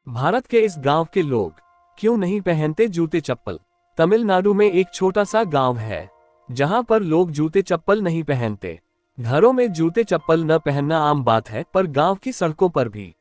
भारत के इस गांव के लोग क्यों नहीं पहनते जूते चप्पल। तमिलनाडु में एक छोटा सा गांव है जहां पर लोग जूते चप्पल नहीं पहनते। घरों में जूते चप्पल न पहनना आम बात है, पर गांव की सड़कों पर भी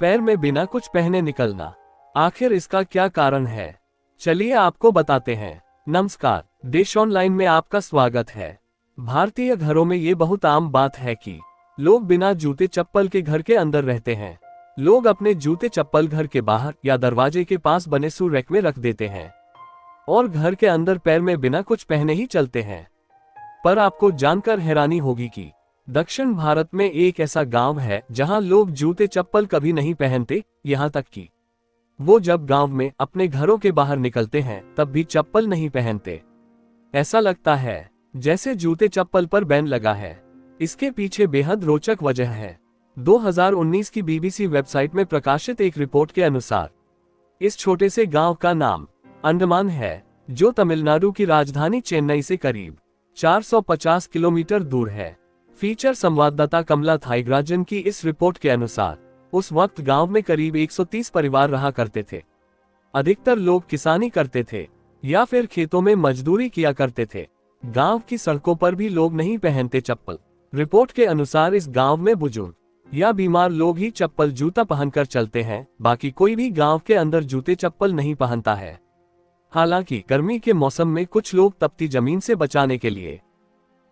पैर में बिना कुछ पहने निकलना, आखिर इसका क्या कारण है? चलिए आपको बताते हैं। नमस्कार, देश ऑनलाइन में आपका स्वागत है। भारतीय घरों में ये बहुत आम बात है कि लोग बिना जूते चप्पल के घर के अंदर रहते हैं। लोग अपने जूते चप्पल घर के बाहर या दरवाजे के पास बने शू रैक में रख देते हैं और घर के अंदर पैर में बिना कुछ पहने ही चलते हैं। पर आपको जानकर हैरानी होगी कि दक्षिण भारत में एक ऐसा गांव है जहां लोग जूते चप्पल कभी नहीं पहनते, यहां तक कि वो जब गांव में अपने घरों के बाहर निकलते हैं तब भी चप्पल नहीं पहनते। ऐसा लगता है जैसे जूते चप्पल पर बैन लगा है। इसके पीछे बेहद रोचक वजह है। 2019 की बीबीसी वेबसाइट में प्रकाशित एक रिपोर्ट के अनुसार इस छोटे से गांव का नाम अंडमान है, जो तमिलनाडु की राजधानी चेन्नई से करीब 450 किलोमीटर दूर है। फीचर संवाददाता कमला थाइगराजन की इस रिपोर्ट के अनुसार उस वक्त गांव में करीब 130 परिवार रहा करते थे। अधिकतर लोग किसानी करते थे या फिर खेतों में मजदूरी किया करते थे। गांव की सड़कों पर भी लोग नहीं पहनते चप्पल। रिपोर्ट के अनुसार इस गांव में बुजुर्ग या बीमार लोग ही चप्पल जूता पहनकर चलते हैं, बाकी कोई भी गांव के अंदर जूते चप्पल नहीं पहनता है। हालांकि गर्मी के मौसम में कुछ लोग तपती जमीन से बचाने के लिए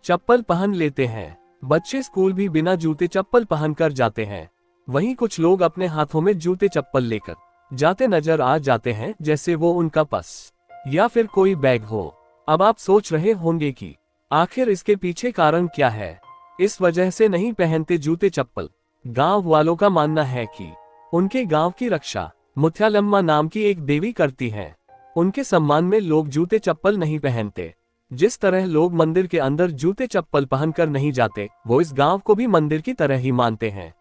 चप्पल पहन लेते हैं। बच्चे स्कूल भी बिना जूते चप्पल पहनकर जाते हैं। वहीं कुछ लोग अपने हाथों में जूते चप्पल लेकर जाते नजर आ जाते हैं, जैसे वो उनका पर्स या फिर कोई बैग हो। अब आप सोच रहे होंगे कि आखिर इसके पीछे कारण क्या है। इस वजह से नहीं पहनते जूते चप्पल। गांव वालों का मानना है कि उनके गांव की रक्षा मुथ्यालम्मा नाम की एक देवी करती हैं। उनके सम्मान में लोग जूते चप्पल नहीं पहनते। जिस तरह लोग मंदिर के अंदर जूते चप्पल पहनकर नहीं जाते, वो इस गांव को भी मंदिर की तरह ही मानते हैं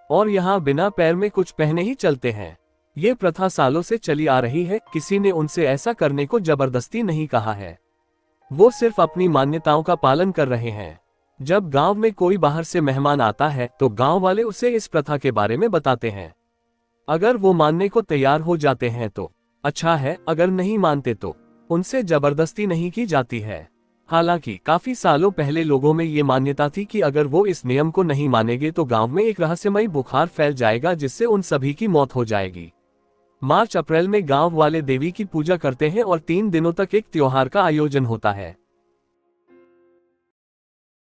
और यहाँ बिना पैर में कुछ पहने ही चलते हैं। ये प्रथा सालों से चली आ रही है। किसी ने उनसे ऐसा करने को जबरदस्ती नहीं कहा है, वो सिर्फ अपनी मान्यताओं का पालन कर रहे हैं। जब गांव में कोई बाहर से मेहमान आता है तो गांव वाले उसे इस प्रथा के बारे में बताते हैं। अगर वो मानने को तैयार हो जाते हैं तो अच्छा है, अगर नहीं मानते तो उनसे जबरदस्ती नहीं की जाती है। हालांकि काफी सालों पहले लोगों में ये मान्यता थी कि अगर वो इस नियम को नहीं मानेंगे तो गांव में एक रहस्यमयी बुखार फैल जाएगा, जिससे उन सभी की मौत हो जाएगी। मार्च अप्रैल में गांव वाले देवी की पूजा करते हैं और 3 दिनों तक एक त्योहार का आयोजन होता है।